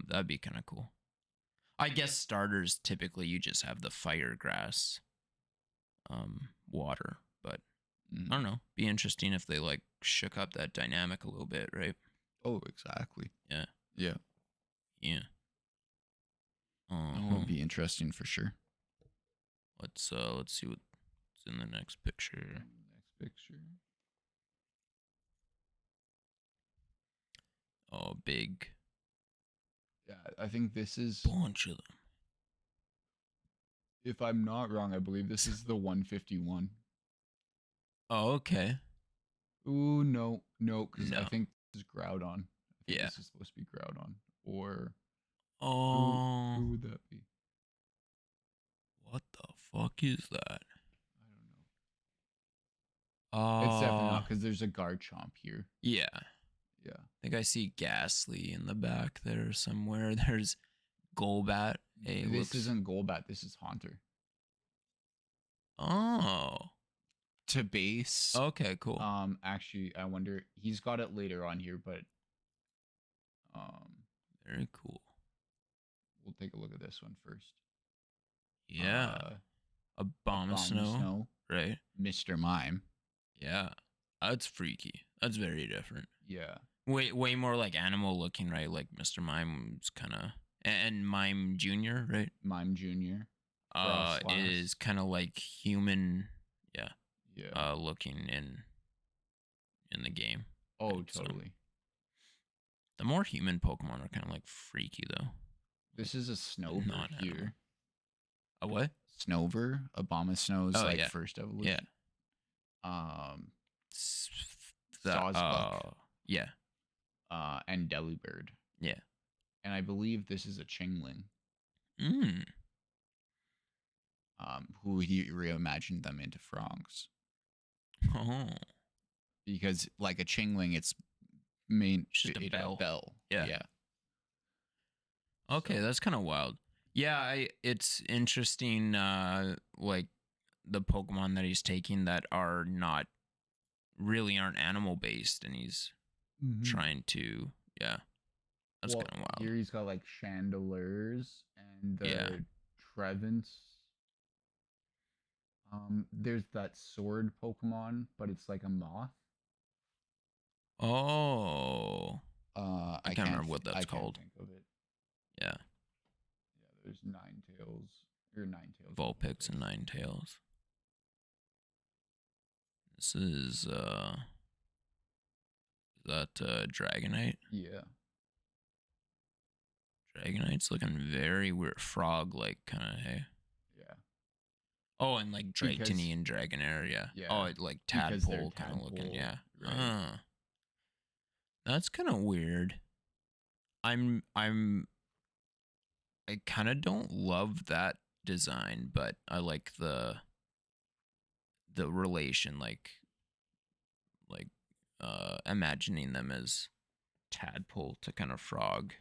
[SPEAKER 2] that'd be kind of cool. I guess starters typically you just have the fire grass, water, but I don't know. Be interesting if they like shook up that dynamic a little bit, right?
[SPEAKER 1] Oh, exactly.
[SPEAKER 2] Yeah.
[SPEAKER 1] Yeah.
[SPEAKER 2] Yeah.
[SPEAKER 1] That would be interesting for sure.
[SPEAKER 2] Let's see what's in the next picture.
[SPEAKER 1] Next picture.
[SPEAKER 2] Oh, big.
[SPEAKER 1] Yeah, I think this is
[SPEAKER 2] Bunch of them.
[SPEAKER 1] If I'm not wrong, I believe this is the 151.
[SPEAKER 2] Oh, okay.
[SPEAKER 1] Ooh, no, because
[SPEAKER 2] No.
[SPEAKER 1] I think this is Groudon. I think
[SPEAKER 2] Yeah.
[SPEAKER 1] this is supposed to be Groudon. Or
[SPEAKER 2] Oh.
[SPEAKER 1] who would that be?
[SPEAKER 2] What the fuck is that?
[SPEAKER 1] I don't know. It's definitely not because there's a Garchomp here.
[SPEAKER 2] Yeah.
[SPEAKER 1] Yeah.
[SPEAKER 2] I think I see Ghastly in the back there somewhere. There's Golbat. Hey,
[SPEAKER 1] this isn't Golbat. This is Haunter.
[SPEAKER 2] Oh.
[SPEAKER 1] To base.
[SPEAKER 2] Okay, cool.
[SPEAKER 1] Actually, I wonder. He's got it later on here, but
[SPEAKER 2] very cool.
[SPEAKER 1] We'll take a look at this one first.
[SPEAKER 2] Yeah. Abomasnow. Right.
[SPEAKER 1] Mr. Mime.
[SPEAKER 2] Yeah. That's freaky. That's very different.
[SPEAKER 1] Yeah.
[SPEAKER 2] Way more like animal looking, right? Like Mr. Mime's kind of, and Mime Junior, right?
[SPEAKER 1] Mime Junior.
[SPEAKER 2] Is kind of like human. Yeah.
[SPEAKER 1] Yeah.
[SPEAKER 2] Looking in the game.
[SPEAKER 1] Oh,
[SPEAKER 2] right?
[SPEAKER 1] totally.
[SPEAKER 2] So, the more human Pokemon are kind of like freaky though.
[SPEAKER 1] This is a Snover here.
[SPEAKER 2] A what?
[SPEAKER 1] Snover. Abomasnow's first evolution.
[SPEAKER 2] Yeah.
[SPEAKER 1] Sawsbuck.
[SPEAKER 2] Yeah.
[SPEAKER 1] And Delibird.
[SPEAKER 2] Yeah.
[SPEAKER 1] And I believe this is a Chingling. Who he reimagined them into frogs.
[SPEAKER 2] Oh.
[SPEAKER 1] Because like a Chingling, it's
[SPEAKER 2] just a bell. Yeah.
[SPEAKER 1] Yeah.
[SPEAKER 2] Okay, that's kind of wild. Yeah, it's interesting. Like the Pokemon that he's taking that are not aren't animal based, and he's trying to. Yeah, that's kind of wild.
[SPEAKER 1] Here he's got like Chandelures and the Trevants. There's that sword Pokemon, but it's like a moth.
[SPEAKER 2] Oh. I can't remember what that's called.
[SPEAKER 1] Can't think of it.
[SPEAKER 2] Yeah.
[SPEAKER 1] Yeah, there's Ninetales.
[SPEAKER 2] Vulpix and Ninetales. This is that Dragonite?
[SPEAKER 1] Yeah.
[SPEAKER 2] Dragonite's looking very weird, frog-like kind of. Hey.
[SPEAKER 1] Yeah.
[SPEAKER 2] Oh, and like Dratini and Dragonair, yeah. Oh, like tadpole kind of looking, yeah. Right. That's kind of weird. I kind of don't love that design, but I like the relation, like imagining them as tadpole to kind of frog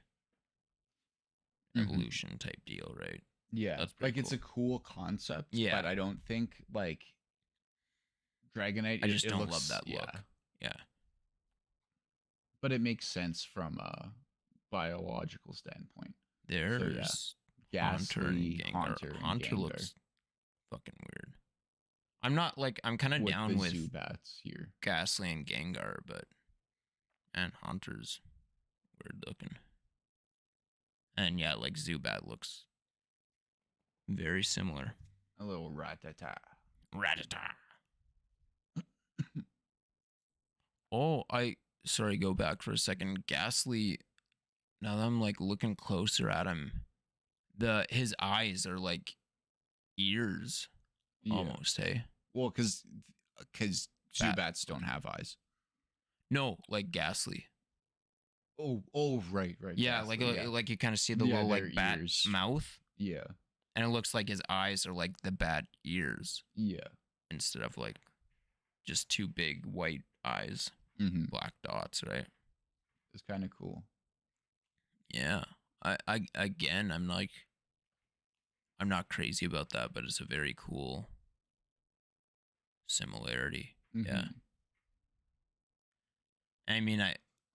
[SPEAKER 2] evolution type deal, right?
[SPEAKER 1] Yeah,
[SPEAKER 2] that's
[SPEAKER 1] like
[SPEAKER 2] cool.
[SPEAKER 1] It's a cool concept.
[SPEAKER 2] Yeah,
[SPEAKER 1] but I don't think like Dragonite.
[SPEAKER 2] I just don't love that look. Yeah,
[SPEAKER 1] but it makes sense from a biological standpoint.
[SPEAKER 2] There's Haunter and Gengar. Haunter looks fucking weird. I'm not like I'm kind of down with
[SPEAKER 1] Zubats here.
[SPEAKER 2] Ghastly and Gengar, but Haunter's weird looking. And yeah, like Zubat looks very similar.
[SPEAKER 1] A little Rattata.
[SPEAKER 2] Oh, sorry, go back for a second. Ghastly, now that I'm like looking closer at him, his eyes are like ears almost, hey?
[SPEAKER 1] Well, because Zubats don't have eyes.
[SPEAKER 2] No, like Ghastly.
[SPEAKER 1] Oh, right.
[SPEAKER 2] Yeah, Ghastly, like you kind of see the little like bat ears. Mouth.
[SPEAKER 1] Yeah.
[SPEAKER 2] And it looks like his eyes are like the bat ears.
[SPEAKER 1] Yeah.
[SPEAKER 2] Instead of like just two big white eyes, black dots, right?
[SPEAKER 1] It's kind of cool.
[SPEAKER 2] Yeah. Again, I'm not crazy about that, but it's a very cool similarity. Yeah. I mean,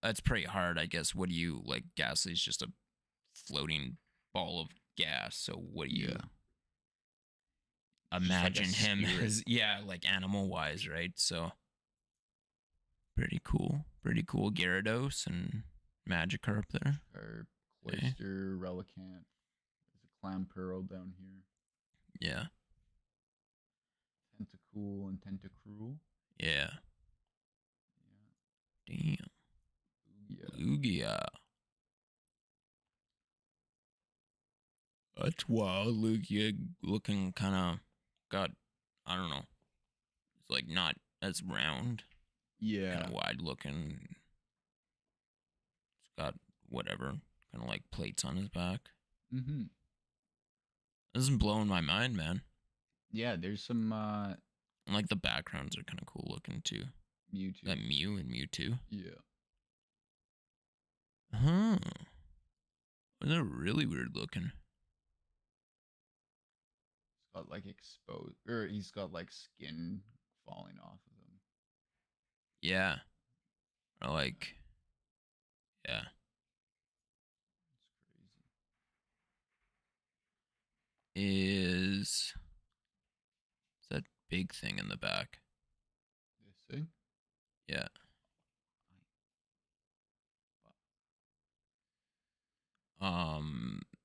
[SPEAKER 2] that's pretty hard, I guess. What do you like? Ghastly's just a floating ball of gas. So what do you
[SPEAKER 1] Yeah. Just like a
[SPEAKER 2] imagine him
[SPEAKER 1] spirit.
[SPEAKER 2] as? Yeah, like animal wise, right? So pretty cool. Pretty cool. Gyarados and Magikarp there.
[SPEAKER 1] Or
[SPEAKER 2] Okay.
[SPEAKER 1] Cloyster, Relicanth. There's a Clamperl down here.
[SPEAKER 2] Yeah.
[SPEAKER 1] Tentacool and Tentacruel.
[SPEAKER 2] Yeah.
[SPEAKER 1] Yeah.
[SPEAKER 2] Damn. Lugia. That's wild. Lugia looking kind of got, I don't know. It's like not as round.
[SPEAKER 1] Yeah.
[SPEAKER 2] Kind of wide looking. It's got whatever. Kind of like plates on his back.
[SPEAKER 1] Mm-hmm.
[SPEAKER 2] This is blowing my mind, man.
[SPEAKER 1] Yeah, there's some
[SPEAKER 2] And like the backgrounds are kind of cool looking too.
[SPEAKER 1] Mewtwo.
[SPEAKER 2] That Mew and Mewtwo.
[SPEAKER 1] Yeah.
[SPEAKER 2] Huh. They're really weird looking.
[SPEAKER 1] He's got like exposed, or he's got like skin falling off of him.
[SPEAKER 2] Yeah. Or like, yeah.
[SPEAKER 1] It's crazy.
[SPEAKER 2] Is that big thing in the back?
[SPEAKER 1] This thing?
[SPEAKER 2] Yeah.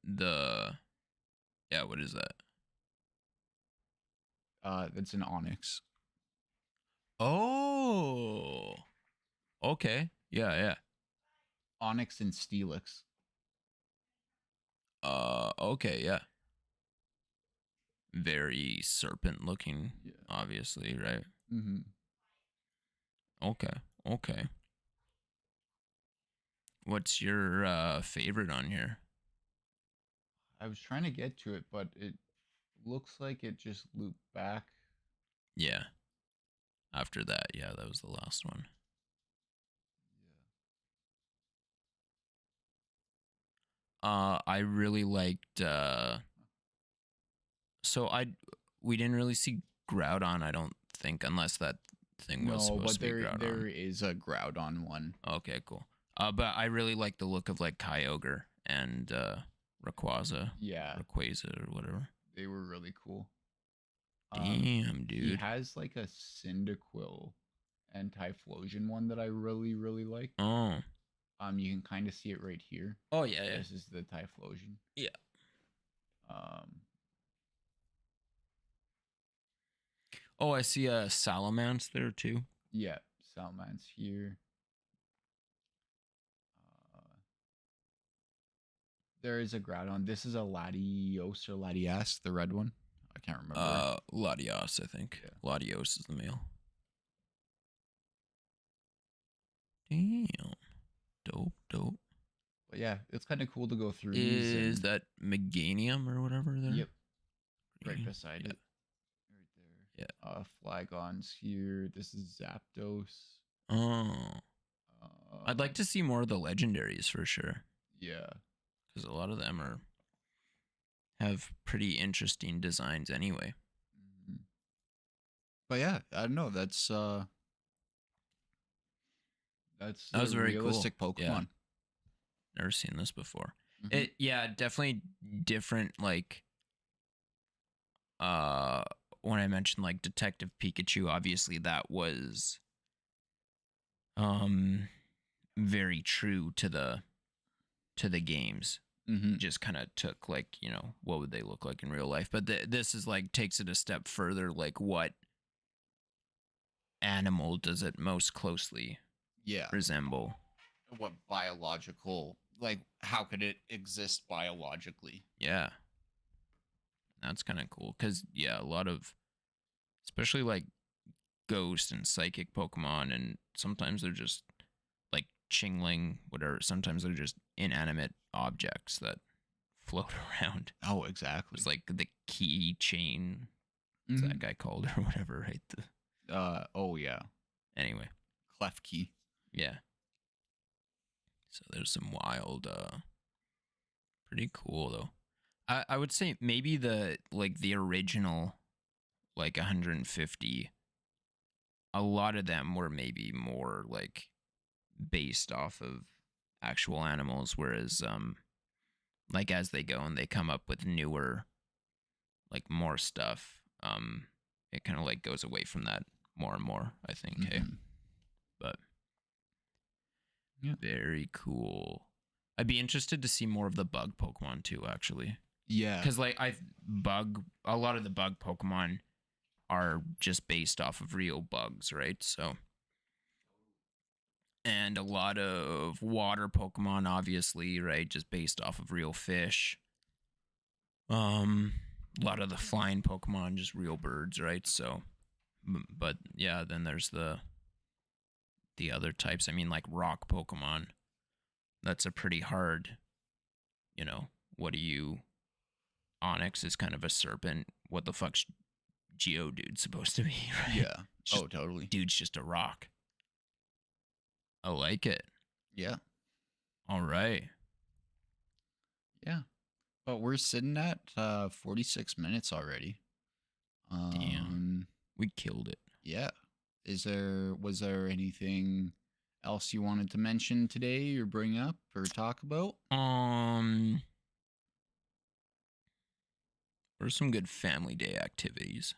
[SPEAKER 2] The yeah, what is that?
[SPEAKER 1] That's an Onyx.
[SPEAKER 2] Oh. Okay. Yeah, yeah.
[SPEAKER 1] Onyx and Steelix.
[SPEAKER 2] Okay, yeah. Very serpent looking,
[SPEAKER 1] Yeah.
[SPEAKER 2] obviously, right?
[SPEAKER 1] Mm-hmm.
[SPEAKER 2] Okay. Okay. What's your favorite on here?
[SPEAKER 1] I was trying to get to it, but it looks like it just looped back.
[SPEAKER 2] Yeah. After that, yeah, that was the last one. I really liked so we didn't really see Groudon, I don't think, unless that thing was
[SPEAKER 1] No,
[SPEAKER 2] supposed
[SPEAKER 1] but
[SPEAKER 2] to be Groudon.
[SPEAKER 1] there is a Groudon one.
[SPEAKER 2] Okay, cool. But I really like the look of like Kyogre and Rayquaza.
[SPEAKER 1] Yeah.
[SPEAKER 2] Rayquaza or whatever.
[SPEAKER 1] They were really cool.
[SPEAKER 2] Damn, dude.
[SPEAKER 1] He has like a Cyndaquil and Typhlosion one that I really, really like.
[SPEAKER 2] Oh.
[SPEAKER 1] You can kind of see it right here.
[SPEAKER 2] Oh yeah, yeah.
[SPEAKER 1] This is the Typhlosion.
[SPEAKER 2] Yeah. Oh, I see a Salamence there too.
[SPEAKER 1] Yeah, Salamence here. There is a Groudon. This is a Latios or Latias, the red one. I can't remember.
[SPEAKER 2] Latios, I think. Yeah. Latios is the male. Damn. Dope, dope.
[SPEAKER 1] But yeah, it's kind of cool to go through
[SPEAKER 2] these. Is that Meganium or whatever there?
[SPEAKER 1] Yep. Right beside it. Right there.
[SPEAKER 2] Yeah.
[SPEAKER 1] Flagon's here. This is Zapdos.
[SPEAKER 2] Oh. I'd like to see more of the legendaries for sure.
[SPEAKER 1] Yeah.
[SPEAKER 2] Because a lot of them have pretty interesting designs anyway.
[SPEAKER 1] Mm-hmm. But yeah, I don't know. That was very realistic cool. Pokemon.
[SPEAKER 2] Yeah. Never seen this before. Mm-hmm. Definitely different. Like, when I mentioned like Detective Pikachu, obviously that was, very true to the games.
[SPEAKER 1] Mm-hmm.
[SPEAKER 2] Just kind of took like, what would they look like in real life? But this is like takes it a step further. Like, what animal does it most closely resemble?
[SPEAKER 1] What biological, like, how could it exist biologically?
[SPEAKER 2] Yeah. That's kind of cool. Because, a lot of, especially like ghost and psychic Pokemon, and sometimes they're just like Chingling, whatever. Sometimes they're just inanimate objects that float around.
[SPEAKER 1] Oh, exactly.
[SPEAKER 2] It's like the keychain. What's that guy called or whatever, right?
[SPEAKER 1] Oh yeah.
[SPEAKER 2] Anyway.
[SPEAKER 1] Klefki.
[SPEAKER 2] Yeah. So there's some wild, pretty cool though. I would say maybe the original, like 150. A lot of them were maybe more like based off of actual animals, whereas like as they go and they come up with newer, like more stuff, it kind of like goes away from that more and more, I think. Hey, but
[SPEAKER 1] yeah,
[SPEAKER 2] very cool. I'd be interested to see more of the bug Pokemon too, actually.
[SPEAKER 1] Yeah,
[SPEAKER 2] because like a lot of the bug Pokemon are just based off of real bugs, right? So, and a lot of water Pokemon, obviously, right, just based off of real fish. A lot of the flying Pokemon, just real birds, right? So, but yeah, then there's the other types. I mean, like rock Pokemon. That's a pretty hard, you know. What do you? Onyx is kind of a serpent. What the fuck's Geodude supposed to be? Right?
[SPEAKER 1] yeah.
[SPEAKER 2] Just,
[SPEAKER 1] Totally.
[SPEAKER 2] Dude's just a rock. I like it.
[SPEAKER 1] Yeah,
[SPEAKER 2] All right.
[SPEAKER 1] yeah. But we're sitting at 46 minutes already.
[SPEAKER 2] Damn. We killed it.
[SPEAKER 1] Yeah. Was there anything else you wanted to mention today or bring up or talk about?
[SPEAKER 2] What are some good family day activities?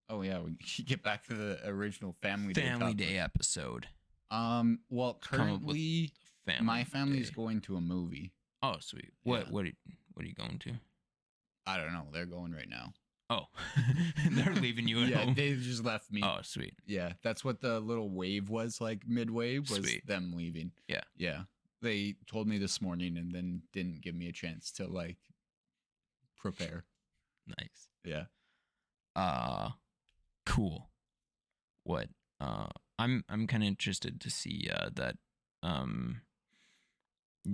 [SPEAKER 1] Oh yeah, we get back to the original family day
[SPEAKER 2] Family
[SPEAKER 1] topic.
[SPEAKER 2] day episode.
[SPEAKER 1] Well, currently my family's
[SPEAKER 2] day.
[SPEAKER 1] going to a movie.
[SPEAKER 2] Oh, sweet.
[SPEAKER 1] Yeah.
[SPEAKER 2] What are you going to?
[SPEAKER 1] I don't know. They're going right now.
[SPEAKER 2] Oh, they're leaving you at
[SPEAKER 1] Yeah,
[SPEAKER 2] home.
[SPEAKER 1] they just left me.
[SPEAKER 2] Oh, sweet.
[SPEAKER 1] Yeah, that's what the little wave was like midway was
[SPEAKER 2] Sweet.
[SPEAKER 1] them leaving.
[SPEAKER 2] Yeah.
[SPEAKER 1] Yeah. They told me this morning and then didn't give me a chance to like prepare.
[SPEAKER 2] Nice.
[SPEAKER 1] Yeah.
[SPEAKER 2] Cool. What? I'm kind of interested to see that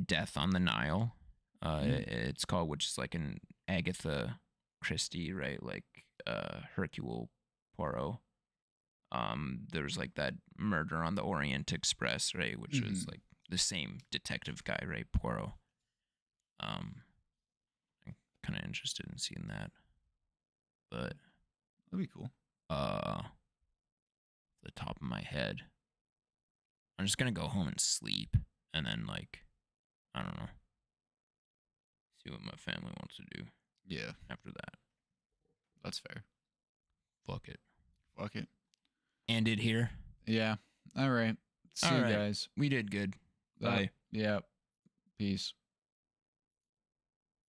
[SPEAKER 2] Death on the Nile. It's called, which is like an Agatha Christie, right? Like Hercule Poirot. There's like that Murder on the Orient Express, right? Which was like the same detective guy, right? Poirot. I'm kind of interested in seeing that, but
[SPEAKER 1] That'd be cool.
[SPEAKER 2] The top of my head, I'm just gonna go home and sleep, and then like, I don't know, see what my family wants to do.
[SPEAKER 1] Yeah,
[SPEAKER 2] After that,
[SPEAKER 1] that's fair.
[SPEAKER 2] fuck it.
[SPEAKER 1] Fuck it.
[SPEAKER 2] End it here.
[SPEAKER 1] Yeah. All right. See you guys.
[SPEAKER 2] We did good. Bye.
[SPEAKER 1] Yeah. Peace.